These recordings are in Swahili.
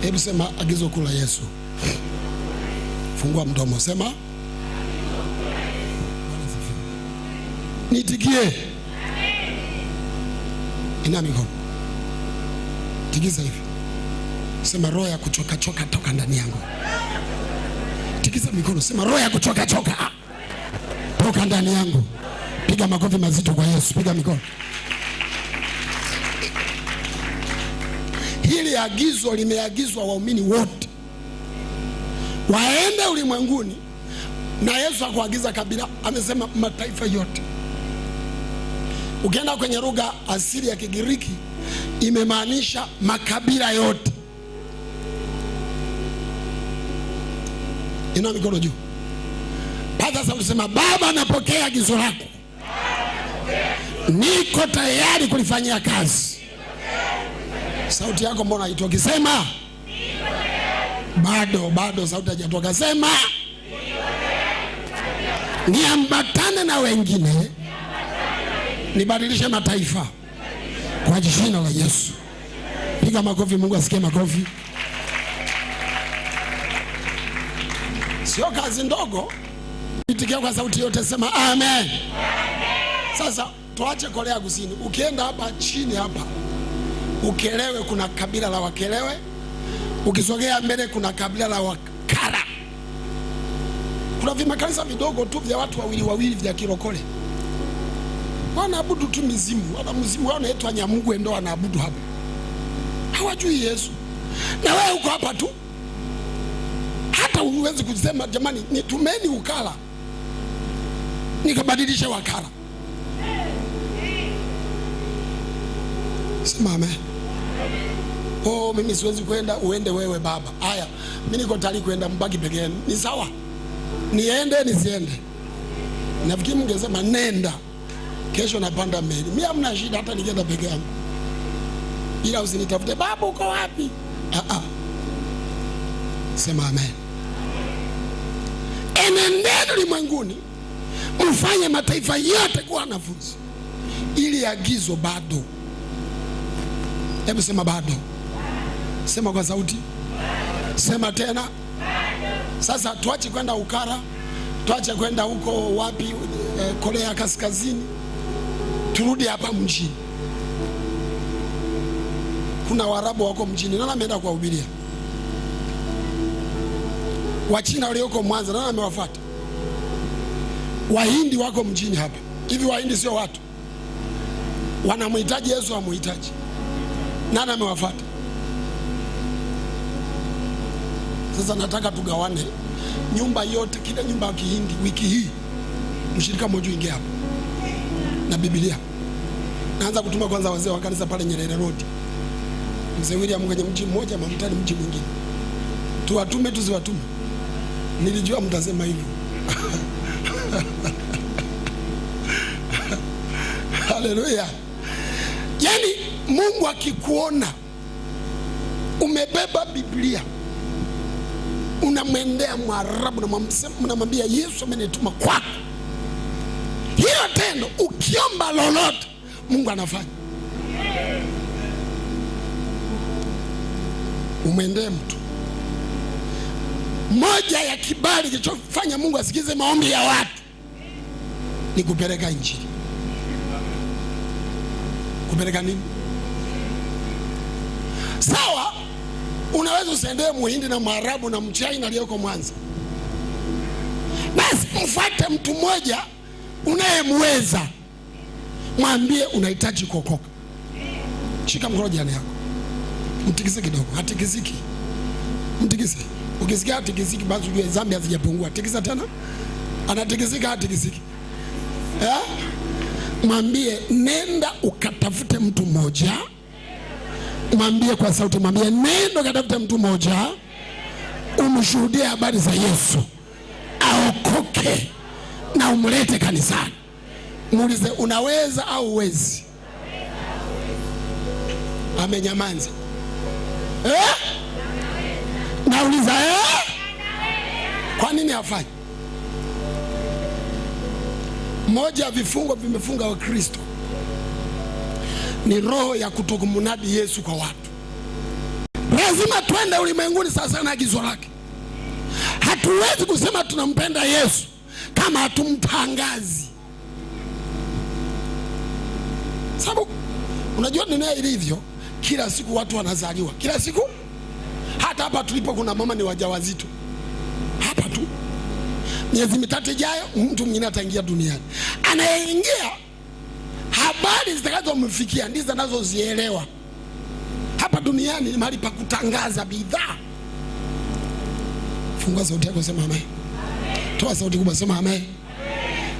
Hebu sema agizo kuu la Yesu. Fungua mdomo, sema. Nitikie. Ina mikono. Tikiza hivi. Sema roho ya kuchoka choka toka ndani yangu. Tikiza mikono, sema roho ya kuchoka choka toka ndani yangu. Piga makofi mazito kwa Yesu, piga mikono. Hili agizo limeagizwa waumini wote waende ulimwenguni, na Yesu hakuagiza kabila, amesema mataifa yote. Ukienda kwenye lugha asili ya Kigiriki imemaanisha makabila yote. Ina mikono juu. Pata sauti, sema Baba, napokea agizo lako, niko tayari kulifanyia kazi. Sauti yako mbona haitoki? Sema bado sauti haijatoka. Sema niambatane na wengine, nibadilishe mataifa kwa jina la Yesu. Piga makofi, Mungu asikie makofi. Sio kazi ndogo. Itikia kwa sauti yote, sema amen. Sasa tuache Korea Kusini. Ukienda hapa chini hapa Ukelewe, kuna kabila la Wakelewe. Ukisogea mbele kuna kabila la Wakara. Kuna vimakanisa vidogo tu vya watu wawili vya kirokole. Wanaabudu tu mizimu. Wana mzimu wao unaitwa Nyamugwe, ndo wanaabudu hapa. Hawajui Yesu. Na wewe uko hapa tu. Hata huwezi kusema jamani nitumeni Ukala nikabadilisha Wakara. Sema amen. Oh, mimi siwezi kwenda, uende wewe baba. Haya, mimi niko tayari kwenda, mbaki peke yenu. Ni sawa. Niende nisiende. Nafikiri mngesema nenda. Kesho napanda meli. Mimi hamna shida hata nikienda peke yangu. Ila usinitafute baba uko wapi? Sema amen. Enendeni ulimwenguni mfanye mataifa yote kuwa wanafunzi. Ili agizo bado. Hebu sema bado. Sema kwa sauti. Sema tena. Sasa tuache kwenda Ukara, tuache kwenda huko wapi, Korea Kaskazini. Turudi hapa mjini. Kuna Waarabu wako mjini, nani ameenda kuwahubiria? Wachina walioko Mwanza, nani amewafuata? Wahindi wako mjini hapa. Hivi Wahindi sio watu? Wanamhitaji Yesu, hamuhitaji? Nani amewafuata? Sasa nataka tugawane nyumba yote, kila nyumba ya Kihindi wiki hii mshirika mmoja ingia hapa na Biblia. Naanza kutuma kwanza wazee wa kanisa pale Nyerere Road. Mzee William kwenye mji mmoja, Mamtani mji mwingine. Tuwatume tusiwatume? Nilijua mtasema hivyo. Haleluya. Yaani Mungu akikuona umebeba Biblia, unamwendea Mwarabu na unamwambia Yesu amenituma kwako, hilo tendo ukiomba lolote Mungu anafanya. Umwendee mtu. Moja ya kibali kilichofanya Mungu asikize maombi ya watu ni kupeleka injili. Kupeleka nini? Sawa, unaweza usiendee Muhindi na Mwarabu na Mchina aliyoko Mwanza. Basi mfuate mtu mmoja unayemweza, mwambie unahitaji kuokoka. Shika mkono jirani yako, mtikise kidogo. Hatikisiki, mtikise. Ukisikia hatikisiki basi ujue dhambi hazijapungua. Tikisa tena. Anatikisika, hatikisiki. Mwambie nenda ukatafute mtu mmoja. Mwambie kwa sauti, mwambie nenda ukatafute mtu mmoja, umshuhudie habari za Yesu, aokoke na umlete kanisani. Muulize unaweza au uwezi? Amenyamanza. Nauliza kwa nini hafanyi? Moja ya vifungo vimefunga wa Kristo ni roho ya kutokumnadi Yesu kwa watu. Lazima twende ulimwenguni sasa na agizo lake. Hatuwezi kusema tunampenda Yesu kama hatumtangazi. Sababu unajua dunia ilivyo, kila siku watu wanazaliwa, kila siku. Hata hapa tulipo kuna mama ni wajawazito hapa tu. Miezi mitatu ijayo mtu mwingine ataingia duniani. Anayeingia, habari zitakazomfikia ndizo anazozielewa. Hapa duniani ni mahali pa kutangaza bidhaa. Fungua sauti yako, sema amen. Toa sauti kubwa, sema amen.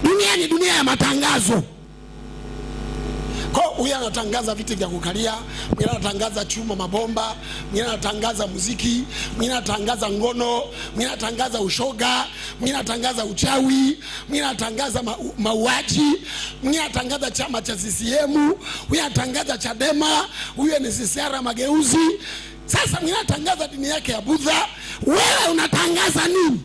Dunia ni dunia ya matangazo. Kwa huyu anatangaza viti vya kukalia, mwingine anatangaza chuma mabomba, mwingine anatangaza muziki, mwingine anatangaza ngono, mwingine anatangaza ushoga, mwingine anatangaza uchawi, mwingine anatangaza mauaji, mwingine anatangaza chama cha CCM, huyu anatangaza Chadema, huyu ni CCR Mageuzi. Sasa mwingine anatangaza dini yake ya Buddha. Wewe unatangaza nini?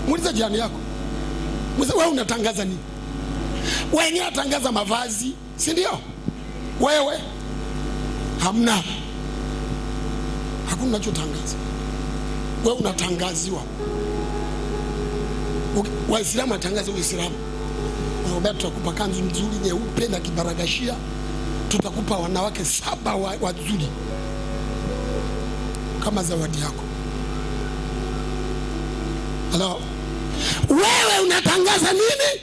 Muulize jirani yako. Muulize, wewe unatangaza nini? Wengine atangaza mavazi, si ndio? Wewe hamna. Hakuna unachotangaza. Wewe unatangaziwa. Waislamu atangaza Uislamu. Naomba tutakupa kanzu nzuri nyeupe na kibaragashia. Tutakupa wanawake 7 wazuri kama zawadi yako. Hello? Wewe unatangaza nini?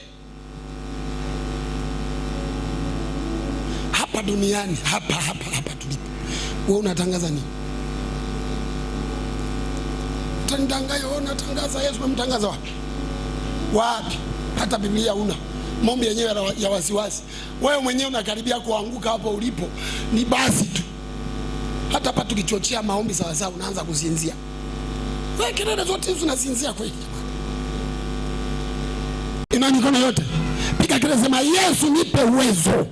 Hapa duniani, hapa tulipo. Wewe unatangaza nini? Utanidanganya, wewe unatangaza Yesu, umemtangaza wapi? Wapi? Hata Biblia una. Maombi yenyewe ya wasiwasi. Wewe mwenyewe unakaribia kuanguka hapo ulipo. Ni basi tu. Hata hapa tukichochea maombi sawa sawa unaanza kusinzia. Wewe kelele zote hizo unasinzia kweli jamani? Ina mikono yote. Piga kelele, sema Yesu nipe uwezo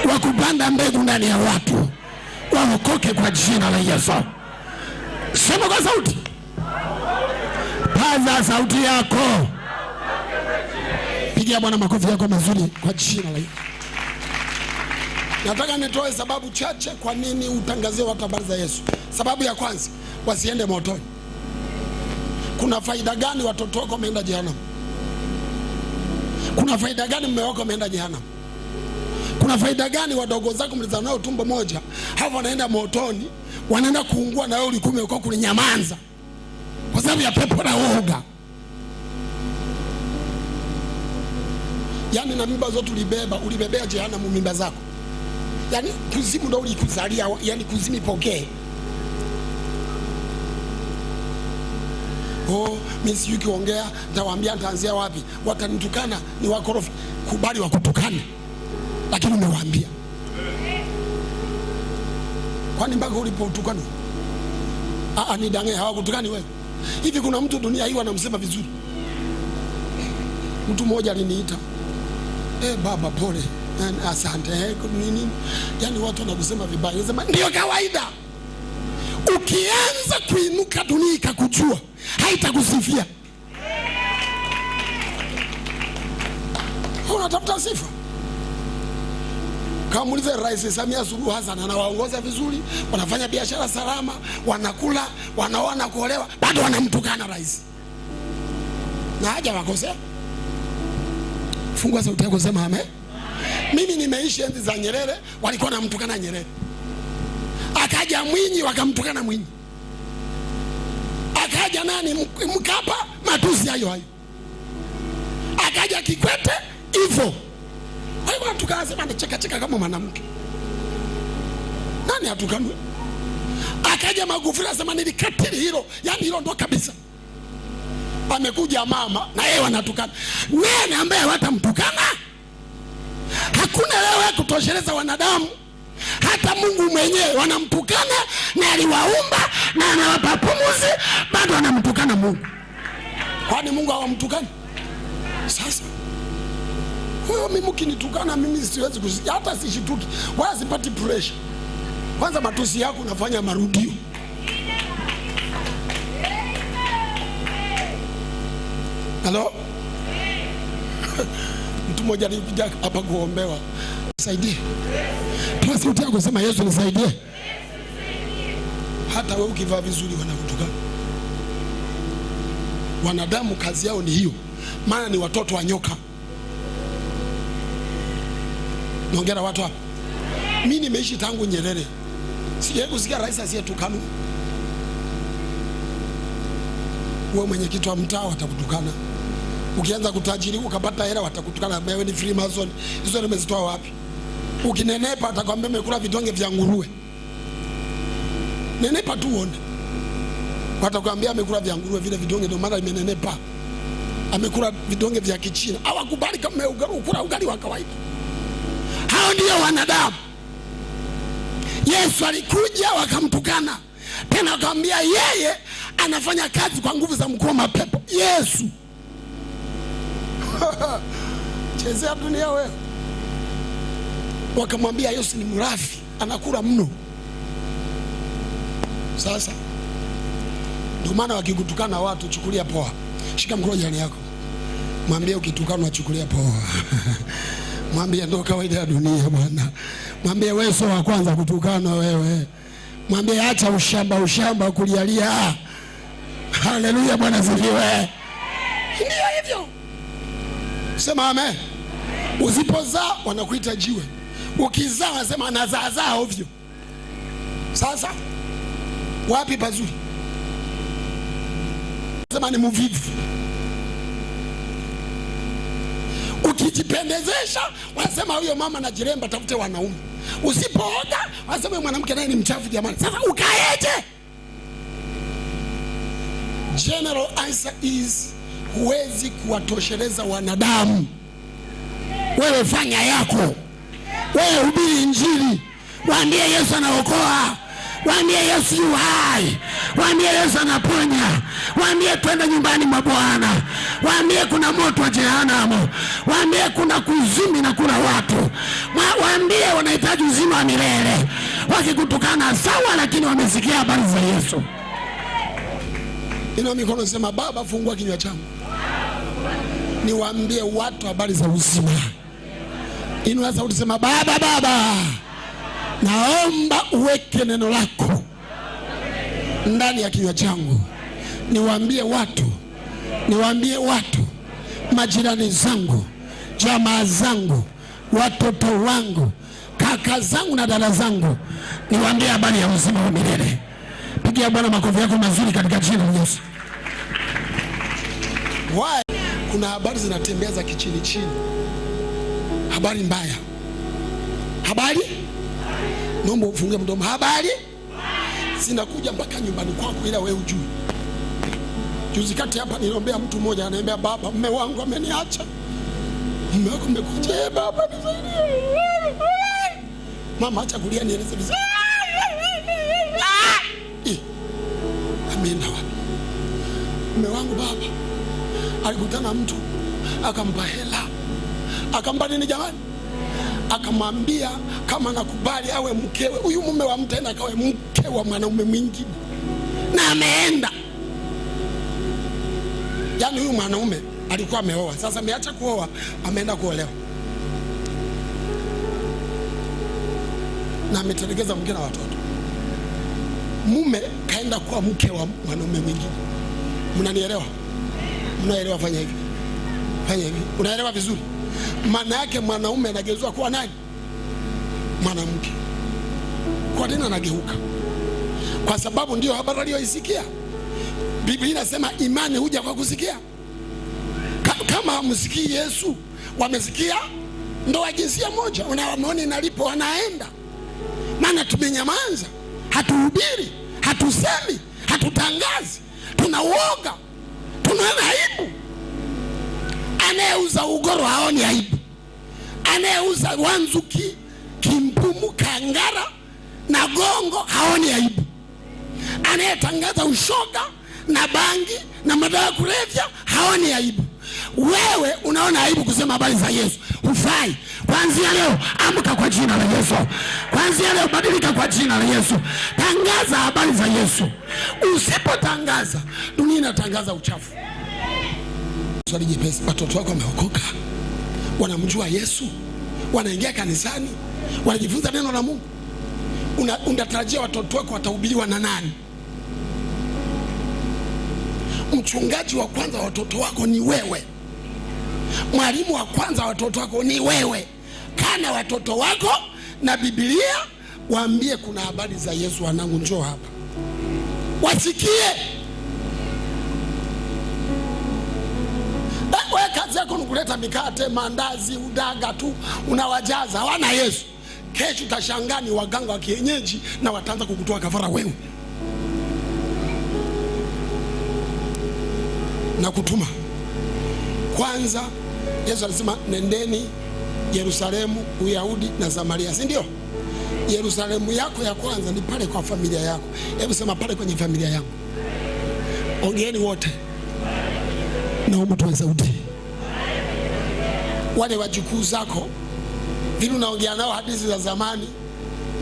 wa kupanda mbegu ndani ya watu waokoke kwa jina la Yesu. Sema kwa sauti. Paza sauti yako. Pigia Bwana makofi yako mazuri kwa jina la Yesu. Nataka nitoe sababu chache kwa nini utangazie watu habari za Yesu. Sababu ya kwanza, wasiende motoni. Kuna faida gani watoto wako wameenda jehanamu? Kuna faida gani mume wako ameenda jehanamu? Kuna faida gani wadogo zako mlizaa nao tumbo moja, hapo wanaenda motoni, wanaenda kuungua na wewe ulikuwa umeokoka kule Nyamanza kwa sababu ya pepo na uoga? Yaani na mimba zote ulibebea jehanamu mimba zako. Yaani kuzimu ndio ulikuzalia, yaani kuzimu ipokee. Mimi sijui kiongea, nitawaambia nitaanzia wapi. Watanitukana, ni wakorofi. Kubali wakutukane. Lakini umewaambia. Kwani mpaka ulipotukana? Ni dange hawakutukani wewe. Hivi kuna mtu dunia hii wanamsema vizuri? Mtu mmoja aliniita. Baba pole. Asante. Nini? Yaani watu wanakusema vibaya. Nasema ndio kawaida. Ukianza kuinuka dunia ikakujua, haitakusifia. Unatafuta sifa. Kama muulize Rais Samia Suluhu Hassan, anawaongoza vizuri, wanafanya biashara salama, wanakula, wanaoa na kuolewa, bado wanamtukana rais. Na haja wakosea. Fungua sauti yako, sema amen. Mimi nimeishi enzi za Nyerere, walikuwa wanamtukana Nyerere. Akaja Mwinyi wakamtukana Mwinyi. Akaja nani Mkapa, matusi hayo. Akaja Kikwete hivyo. Wewe tukasema ni cheka kama mwanamke. Nani atukanwe? Akaja Magufuli asema nilikatili hilo. Yaani hilo ndo kabisa. Amekuja mama na yeye wanatukana. Nani ambaye watamtukana? Hakuna leo kutosheleza wanadamu. Hata Mungu mwenyewe wanamtukana, na aliwaumba na anawapa pumzi, bado wanamtukana Mungu. Kwani Mungu hawamtukani? Sasa huyo mimi ukinitukana mimi siwezi hata sishituki wala sipati pressure. Kwanza matusi yako unafanya marudio. Hello? Mtu mmoja alikuja hapa kuombewa. nisaidie. Toa sauti yako, sema Yesu nisaidie. Hata wewe ukivaa vizuri wanakutukana. Wanadamu kazi yao ni hiyo, maana ni watoto wa nyoka. Naongea watu hapa. Mimi nimeishi tangu Nyerere, sijawahi kusikia rais asiyetukana. Wewe mwenyekiti wa mtaa watakutukana. Ukianza kutajiri ukapata hela watakutukana, wewe ni Freemason. Hizo nimezitoa wapi? Ukinenepa atakwambia umekula vidonge vya nguruwe. Nenepa tu uone. Watakwambia amekula vya nguruwe, vile vidonge ndio maana imenenepa. Amekula vidonge vya Kichina. Hawakubali kama ukula ugali wa kawaida. Hao ndio wanadamu. Yesu alikuja wakamtukana. Tena wakamwambia yeye anafanya kazi kwa nguvu za mkuu wa mapepo. Yesu. Chezea dunia wewe. Wakamwambia Yesu ni mrafi, anakula mno. Sasa ndio maana wakikutukana watu chukulia poa. Shika mkono jirani yako, mwambie ukitukana unachukulia poa. Mwambie ndio kawaida ya dunia bwana. Mwambie wewe sio wa kwanza kutukana wewe. Mwambie acha ushamba kulialia. Haleluya, Bwana sifiwe. Ndio hivyo. Sema amen. Usipozaa wanakuita jiwe. Ukizaa wanasema anazaazaa ovyo. Sasa wapi pazuri? Sema ni mvivu. Ukijipendezesha wanasema huyo mama anajiremba, tafute wanaume. Usipooga wanasema mwanamke naye ni mchafu jamani. Sasa ukaeje? General answer is huwezi kuwatosheleza wanadamu. Wewe fanya yako. Wewe hubiri Injili. Waambie Yesu anaokoa. Waambie Yesu yu hai. Waambie Yesu anaponya. Waambie twende nyumbani mwa Bwana. Waambie kuna moto wa jehanamu. Waambie kuna kuzimu na kuna watu. Waambie wanahitaji uzima wa milele. Wakikutukana sawa, lakini wamesikia habari za Yesu. Inua mikono sema Baba fungua kinywa changu. Niwaambie watu habari za uzima. Inua sauti sema Baba, naomba uweke neno lako ndani ya kinywa changu. Niwaambie watu, majirani zangu, jamaa zangu, watoto wangu, kaka zangu na dada zangu, niwaambie habari ya uzima wa milele. Pigia Bwana makofi yako mazuri katika jina la Yesu. Kuna habari zinatembea za kichini chini. Habari mbaya. Habari? Naomba ufunge mdomo. Habari? Zinakuja mpaka nyumbani kwako ila wewe hujui. Juzi kati hapa niliombea mtu mmoja ananiambia baba, mume wangu ameniacha. Mume wako amekuja, baba nisaidie. Mama acha kulia nieleze vizuri. Ameenda wapi? Mume wangu baba alikutana mtu akampa hela. Akampa nini jamani? Akamwambia kama nakubali awe mkewe. Huyu mume wa mtu enda akawe mke wa mwanaume mwingine. Na ameenda. Yaani huyu mwanaume alikuwa ameoa. Sasa ameacha kuoa, ameenda kuolewa. Na ametelekeza mke na watoto. Mume kaenda kuwa mke wa mwanaume mwingine. Mnanielewa? Mnaelewa? Fanya hivi. Unaelewa vizuri? Maana yake mwanaume anageuzwa kuwa nani? Mwanamke. Kwa nini anageuka? Kwa sababu ndio habari aliyoisikia. Biblia inasema imani huja kwa kusikia. Kama hamsikii Yesu, wamesikia ndoa jinsia moja, unawaona inalipo wanaenda. Maana tumenyamaza, hatuhubiri, hatusemi, hatutangazi, tunauoga, tunaona aibu. Anayeuza ugoro haoni aibu. Anayeuza wanzuki, kimpumu, kangara na gongo haoni aibu. Anayetangaza ushoga na bangi na madawa ya kulevya haoni aibu. Wewe unaona aibu kusema habari za Yesu. Hufai. Kuanzia leo amka kwa jina la Yesu. Kuanzia leo badilika kwa jina la Yesu. Tangaza habari za Yesu. Usipotangaza, dunia inatangaza uchafu. Swali jepesi, watoto wako wameokoka? Wanamjua Yesu? wanaingia kanisani, wanajifunza neno la Mungu. Unatarajia watoto wako watahubiriwa na nani? Mchungaji wa kwanza wa watoto wako ni wewe. Mwalimu wa kwanza wa watoto wako ni wewe. Kana watoto wako na Biblia, waambie kuna habari za Yesu, wanangu njoo hapa wasikie. Wewe kazi yako ni kuleta mikate, mandazi, udaga tu unawajaza, hawana Yesu. Kesho utashangaa ni waganga wa kienyeji na wataanza kukutoa kafara wewe. Na kutuma kwanza, Yesu alisema nendeni Yerusalemu, Uyahudi na Samaria, si ndio? Yerusalemu yako ya kwanza ni pale kwa familia yako. Hebu sema pale kwenye familia yangu. Ongeeni wote. Naomba tuwe sauti. Wale wajukuu zako vile unaongea nao hadithi za zamani,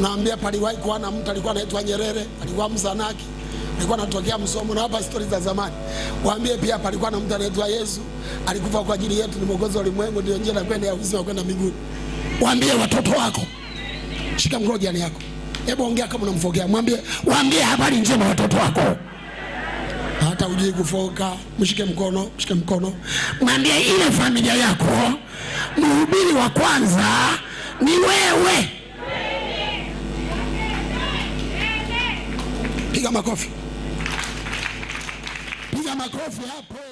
naambia paliwahi kuwa na mtu alikuwa anaitwa Nyerere, alikuwa Mzanaki, alikuwa anatokea Msomo, na hapa stories za zamani. Waambie pia palikuwa na mtu anaitwa Yesu, alikufa kwa ajili yetu, ni mwokozi wa ulimwengu, ndio njia ya kwenda uzima, kwenda mbinguni. Waambie watoto wako. Shika mkono jirani yako. Hebu ongea kama unamfokea. Waambie habari njema watoto wako. Hata ujui kufoka, mshike mkono, mshike mkono. Mwambie ile familia yako, mhubiri wa kwanza ni wewe. Piga makofi. Piga makofi hapo.